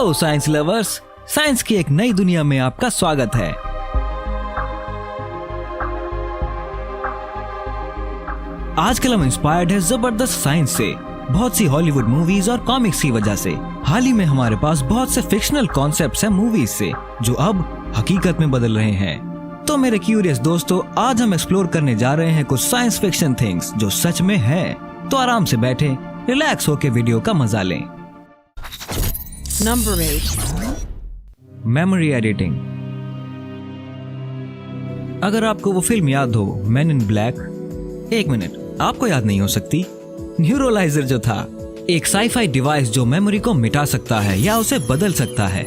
Hello science lovers, science की एक नई दुनिया में आपका स्वागत है। आजकल हम इंस्पायर्ड है जबरदस्त साइंस से, बहुत सी हॉलीवुड मूवीज और कॉमिक्स की वजह से। हाल ही में हमारे पास बहुत से फिक्शनल कॉन्सेप्ट्स हैं मूवीज से, जो अब हकीकत में बदल रहे हैं। तो मेरे क्यूरियस दोस्तों, आज हम एक्सप्लोर करने जा रहे हैं कुछ साइंस फिक्शन थिंग्स जो सच में हैं। तो आराम से बैठे, रिलैक्स होके वीडियो का मजा लें। Number 8. Memory editing. अगर आपको वो फिल्म याद हो, मैन इन ब्लैक, एक मिनट, आपको याद नहीं हो सकती? न्यूरोलाइजर जो था, एक साईफाई डिवाइस जो मेमोरी को मिटा सकता है या उसे बदल सकता है।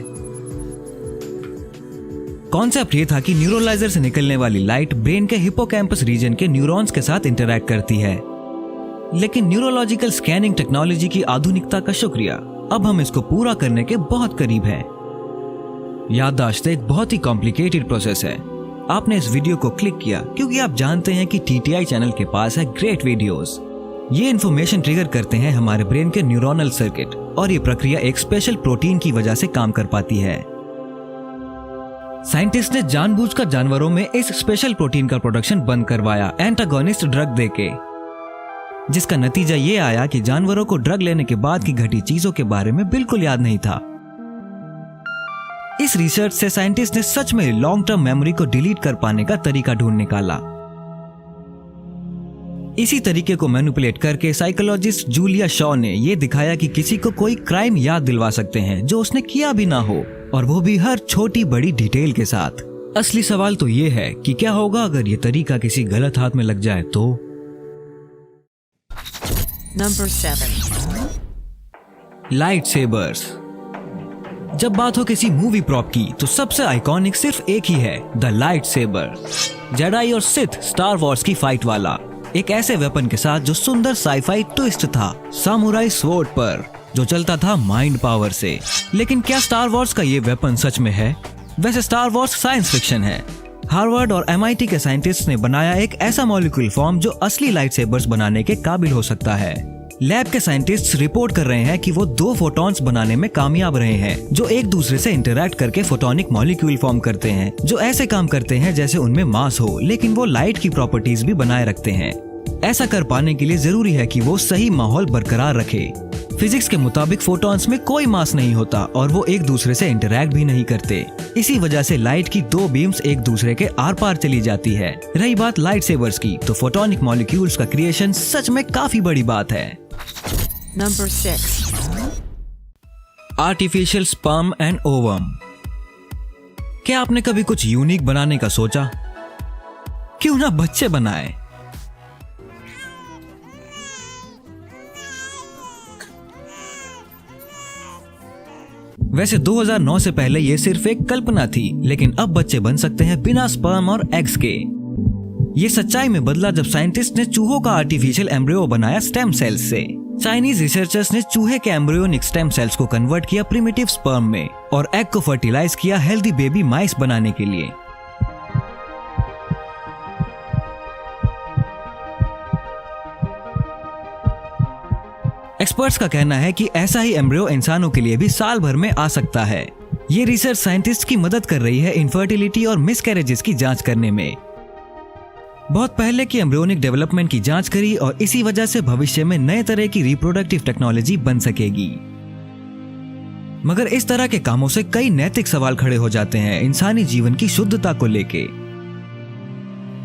कॉन्सेप्ट ये था कि न्यूरोलाइजर से निकलने वाली लाइट ब्रेन के हिपोकैम्पस रीजन के न्यूरॉन्स के साथ इंटरैक्ट करती है। लेकिन न्यूरोलॉजिकल स्कैनिंग टेक्नोलॉजी की आधुनिकता का शुक्रिया, अब हम इसको पूरा करने के बहुत करीब हैं। याददाश्त एक बहुत ही कॉम्प्लिकेटेड प्रोसेस है। आपने इस वीडियो को क्लिक किया क्योंकि आप जानते हैं कि TTI चैनल के पास है ग्रेट वीडियोस। ये इन्फॉर्मेशन ट्रिगर करते हैं हमारे ब्रेन के न्यूरोनल सर्किट, और ये प्रक्रिया एक स्पेशल प्रोटीन की वजह से काम कर पाती है। साइंटिस्ट ने जानबूझकर जानवरों में इस स्पेशल प्रोटीन का प्रोडक्शन बंद करवाया एंटागोनिस्ट ड्रग देके, जिसका नतीजा ये आया कि जानवरों को ड्रग लेने के बाद की घटी चीजों के बारे में बिल्कुल याद नहीं था। इस रिसर्च से साइंटिस्ट ने सच में लॉन्ग टर्म मेमोरी को डिलीट कर पाने का तरीका ढूंढ निकाला। इसी तरीके को मैनिपुलेट करके साइकोलॉजिस्ट जूलिया शॉ ने यह दिखाया कि किसी को कोई क्राइम याद दिलवा सकते हैं जो उसने किया भी ना हो, और वो भी हर छोटी बड़ी डिटेल के साथ। असली सवाल तो ये है कि क्या होगा अगर ये तरीका किसी गलत हाथ में लग जाए तो। Number 7. Light sabres. जब बात हो किसी मूवी प्रॉप की तो सबसे आइकॉनिक सिर्फ एक ही है, द लाइट सेबर। जेडाई और सिथ स्टार वॉर्स की फाइट वाला, एक ऐसे वेपन के साथ जो सुंदर साईफाई ट्विस्ट था, सामुराई स्वॉर्ड पर, जो चलता था माइंड पावर से। लेकिन क्या स्टार वॉर्स का ये वेपन सच में है? वैसे स्टार वॉर्स साइंस फिक्शन है। हार्वर्ड और MIT के साइंटिस्ट ने बनाया एक ऐसा मॉलिक्यूल फॉर्म जो असली लाइट सेबर्स बनाने के काबिल हो सकता है। लैब के साइंटिस्ट रिपोर्ट कर रहे हैं कि वो 2 फोटॉन्स बनाने में कामयाब रहे हैं, जो एक दूसरे से इंटरैक्ट करके फोटोनिक मॉलिक्यूल फॉर्म करते हैं, जो ऐसे काम करते हैं जैसे उनमें मास हो, लेकिन वो लाइट की प्रॉपर्टीज भी बनाए रखते हैं। ऐसा कर पाने के लिए जरूरी है कि वो सही माहौल बरकरार रखे। फिजिक्स के मुताबिक फोटॉन्स में कोई मास नहीं होता और वो एक दूसरे से इंटरैक्ट भी नहीं करते। इसी वजह से लाइट की 2 बीम्स एक दूसरे के आर पार चली जाती है। रही बात लाइट सेबर्स की, तो फोटोनिक मॉलिक्यूल्स का क्रिएशन सच में काफी बड़ी बात है। Number 6. Artificial sperm and ovum. क्या आपने कभी कुछ यूनिक बनाने का सोचा? क्यों ना बच्चे बनाए। वैसे 2009 से पहले ये सिर्फ एक कल्पना थी, लेकिन अब बच्चे बन सकते हैं बिना स्पर्म और एग्स के। ये सच्चाई में बदला जब साइंटिस्ट ने चूहों का आर्टिफिशियल एम्ब्रियो बनाया स्टेम सेल्स से। चाइनीज रिसर्चर्स ने चूहे के एम्ब्रियोनिक स्टेम सेल्स को कन्वर्ट किया प्रिमिटिव स्पर्म में, और एग को फर्टिलाइज किया हेल्दी बेबी माइस बनाने के लिए। एक्सपर्ट्स का कहना है कि ऐसा ही एम्ब्रियो इंसानों के लिए भी साल भर में आ सकता है। ये रिसर्च साइंटिस्ट की मदद कर रही है इनफर्टिलिटी और मिसकैरेजेस की जांच करने में। बहुत पहले की एम्ब्रियोनिक डेवलपमेंट की जांच करी, और इसी वजह से भविष्य में नए तरह की रिप्रोडक्टिव टेक्नोलॉजी बन सकेगी। मगर इस तरह के कामों से कई नैतिक सवाल खड़े हो जाते हैं इंसानी जीवन की शुद्धता को लेके।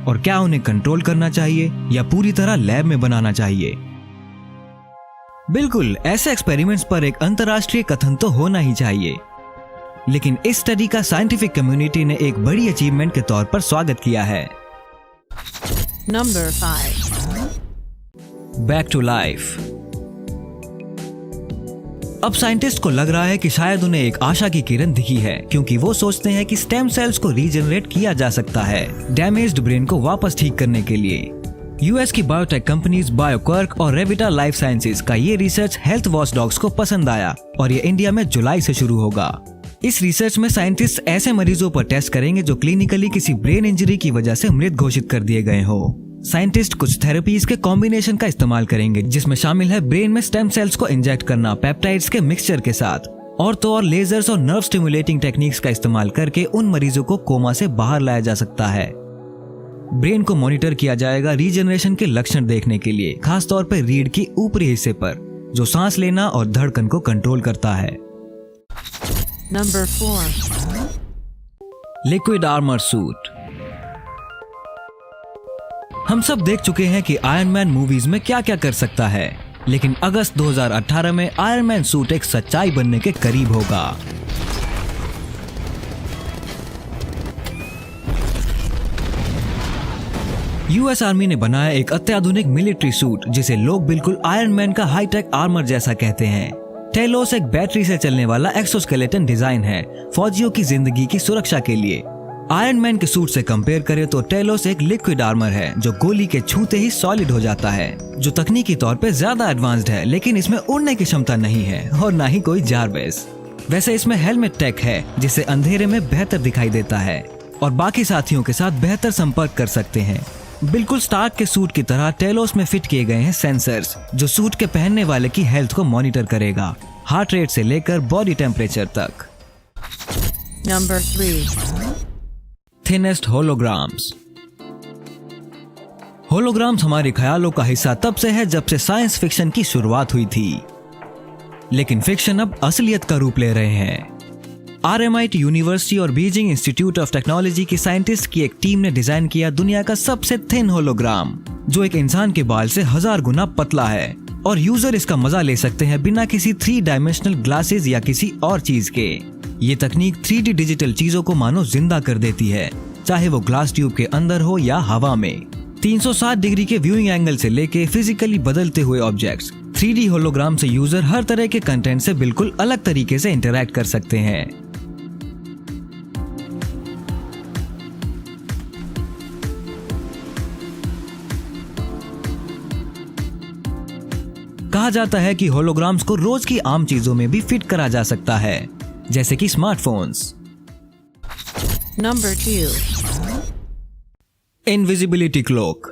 और क्या उन्हें कंट्रोल करना चाहिए या पूरी तरह लैब में बनाना चाहिए? बिल्कुल, ऐसे एक्सपेरिमेंट्स पर एक अंतर्राष्ट्रीय कथन तो होना ही चाहिए। लेकिन इस स्टडी का साइंटिफिक कम्युनिटी ने एक बड़ी अचीवमेंट के तौर पर स्वागत किया है। Number 5. Back to life. अब साइंटिस्ट को लग रहा है कि शायद उन्हें एक आशा की किरण दिखी है, क्योंकि वो सोचते हैं कि स्टेम सेल्स को रीजनरेट किया जा सकता है डैमेज्ड ब्रेन को वापस ठीक करने के लिए। US की बायोटेक कंपनीज बायोक्वर्क और रेविटा लाइफ साइंसेज का ये रिसर्च हेल्थ वॉचडॉग्स को पसंद आया, और ये इंडिया में जुलाई से शुरू होगा। इस रिसर्च में साइंटिस्ट ऐसे मरीजों पर टेस्ट करेंगे जो क्लिनिकली किसी ब्रेन इंजरी की वजह से मृत घोषित कर दिए गए हो। साइंटिस्ट कुछ थेरेपीज के कॉम्बिनेशन का इस्तेमाल करेंगे, जिसमें शामिल है ब्रेन में स्टेम सेल्स को इंजेक्ट करना पेप्टाइड्स के मिक्सचर के साथ, और तो और लेजर्स और नर्व स्टिमुलेटिंग टेक्निक्स का इस्तेमाल करके उन मरीजों को कोमा से बाहर लाया जा सकता है। ब्रेन को मॉनिटर किया जाएगा रीजनरेशन के लक्षण देखने के लिए, खासतौर पर रीढ़ की ऊपरी हिस्से पर, जो सांस लेना और धड़कन को कंट्रोल करता है। Number 4. Liquid armour suit. हम सब देख चुके हैं कि आयरन मैन मूवीज में क्या क्या कर सकता है, लेकिन अगस्त 2018 में आयरन मैन सूट एक सच्चाई बनने के करीब होगा। यूएस आर्मी ने बनाया एक अत्याधुनिक मिलिट्री सूट जिसे लोग बिल्कुल आयरन मैन का हाईटेक आर्मर जैसा कहते हैं। टेलोस एक बैटरी से चलने वाला एक्सोस्केलेटन डिजाइन है फौजियों की जिंदगी की सुरक्षा के लिए। आयरन मैन के सूट से कंपेयर करें तो टेलोस एक लिक्विड आर्मर है जो गोली के छूते ही सॉलिड हो जाता है, जो तकनीकी तौर पे ज्यादा एडवांस्ड है, लेकिन इसमें उड़ने की क्षमता नहीं है और ना ही कोई जारबेस। वैसे इसमें हेलमेट टेक है जिससे अंधेरे में बेहतर दिखाई देता है और बाकी साथियों के साथ बेहतर संपर्क कर सकते हैं। बिल्कुल स्टार्क के सूट की तरह टेलोस में फिट किए गए हैं सेंसर्स जो सूट के पहनने वाले की हेल्थ को मॉनिटर करेगा, हार्ट रेट से लेकर बॉडी टेम्परेचर तक। Number 3. Thinnest holograms. होलोग्राम्स हमारे ख्यालों का हिस्सा तब से है जब से साइंस फिक्शन की शुरुआत हुई थी, लेकिन फिक्शन अब असलियत का रूप ले रहे हैं। RMIT यूनिवर्सिटी और बीजिंग इंस्टीट्यूट ऑफ टेक्नोलॉजी की साइंटिस्ट की एक टीम ने डिजाइन किया दुनिया का सबसे थिन होलोग्राम, जो एक इंसान के बाल से 1000 गुना पतला है और यूजर इसका मजा ले सकते हैं बिना किसी 3 डायमेंशनल ग्लासेस या किसी और चीज के। ये तकनीक 3D डिजिटल चीजों को मानो जिंदा कर देती है, चाहे वो ग्लास ट्यूब के अंदर हो या हवा में। 360 डिग्री के व्यूइंग एंगल से लेके फिजिकली बदलते हुए ऑब्जेक्ट्स, 3D होलोग्राम से यूजर हर तरह के कंटेंट से बिल्कुल अलग तरीके से इंटरैक्ट कर सकते हैं। कहा जाता है कि होलोग्राम्स को रोज की आम चीजों में भी फिट करा जा सकता है, जैसे कि smartphones. Number 2. Invisibility cloak.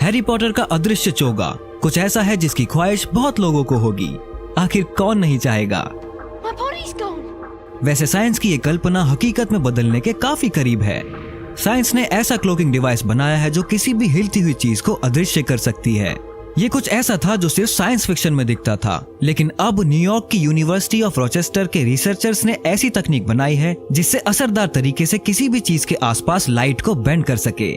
Harry Potter का अदृश्य चोगा कुछ ऐसा है जिसकी ख्वाहिश बहुत लोगों को होगी। आखिर कौन नहीं चाहेगा। My body's gone. वैसे साइंस की ये कल्पना हकीकत में बदलने के काफी करीब है। साइंस ने ऐसा क्लोकिंग डिवाइस बनाया है जो किसी भी हिलती हुई चीज को अदृश्य कर सकती है। ये कुछ ऐसा था जो सिर्फ साइंस फिक्शन में दिखता था, लेकिन अब न्यूयॉर्क की यूनिवर्सिटी ऑफ रोचेस्टर के रिसर्चर्स ने ऐसी तकनीक बनाई है जिससे असरदार तरीके से किसी भी चीज के आसपास लाइट को बेंड कर सके।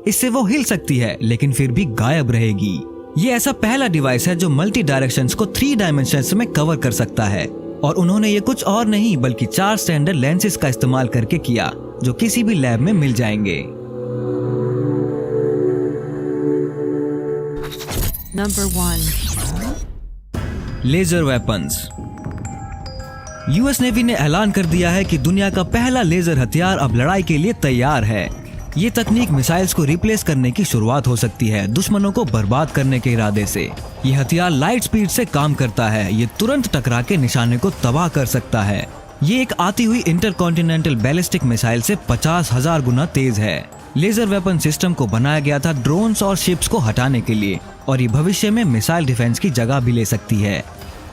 इससे वो हिल सकती है लेकिन फिर भी गायब रहेगी। ये ऐसा पहला डिवाइस है जो मल्टी डायरेक्शंस को 3 डायमेंशंस में कवर कर सकता है, और उन्होंने ये कुछ और नहीं बल्कि 4 स्टैंडर्ड लेंसेज का इस्तेमाल करके किया जो किसी भी लैब में मिल जाएंगे। Number 1. Laser weapons. US Navy ने ऐलान कर दिया है कि दुनिया का पहला लेजर हथियार अब लड़ाई के लिए तैयार है। ये तकनीक मिसाइल्स को रिप्लेस करने की शुरुआत हो सकती है, दुश्मनों को बर्बाद करने के इरादे से। ये हथियार लाइट स्पीड से काम करता है। ये तुरंत टकरा के निशाने को तबाह कर सकता है। ये एक आती हुई इंटरकॉन्टिनेंटल बैलिस्टिक मिसाइल से 50,000 गुना तेज है। लेजर वेपन सिस्टम को बनाया गया था ड्रोन्स और शिप्स को हटाने के लिए, और ये भविष्य में मिसाइल डिफेंस की जगह भी ले सकती है।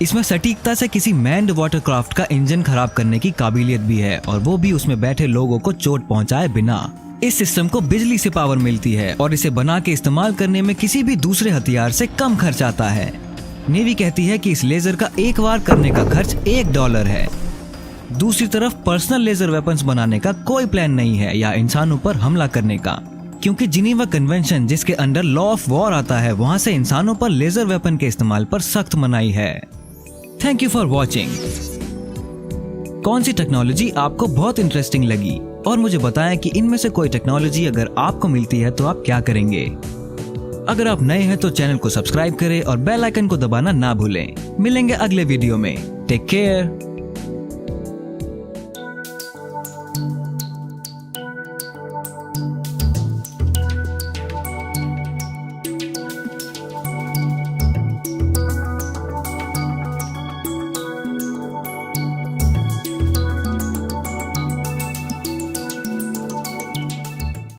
इसमें सटीकता से किसी मैन्ड वाटरक्राफ्ट का इंजन खराब करने की काबिलियत भी है, और वो भी उसमें बैठे लोगों को चोट पहुंचाए बिना। इस सिस्टम को बिजली से पावर मिलती है और इसे बना के इस्तेमाल करने में किसी भी दूसरे हथियार से कम खर्च आता है। नेवी कहती है कि इस लेजर का एक बार करने का खर्च $1 है। दूसरी तरफ पर्सनल लेजर वेपन्स बनाने का कोई प्लान नहीं है या इंसानों पर हमला करने का, क्योंकि जिनीवा कन्वेंशन जिसके अंडर लॉ ऑफ वॉर आता है, वहां से इंसानों पर लेजर वेपन के इस्तेमाल पर सख्त मनाही है। Thank you for watching. कौन सी टेक्नोलॉजी आपको बहुत इंटरेस्टिंग लगी, और मुझे बताएं कि इनमें से कोई टेक्नोलॉजी अगर आपको मिलती है तो आप क्या करेंगे। अगर आप नए हैं तो चैनल को सब्सक्राइब करें और बेल आइकन को दबाना ना भूलें। मिलेंगे अगले वीडियो में। Take care.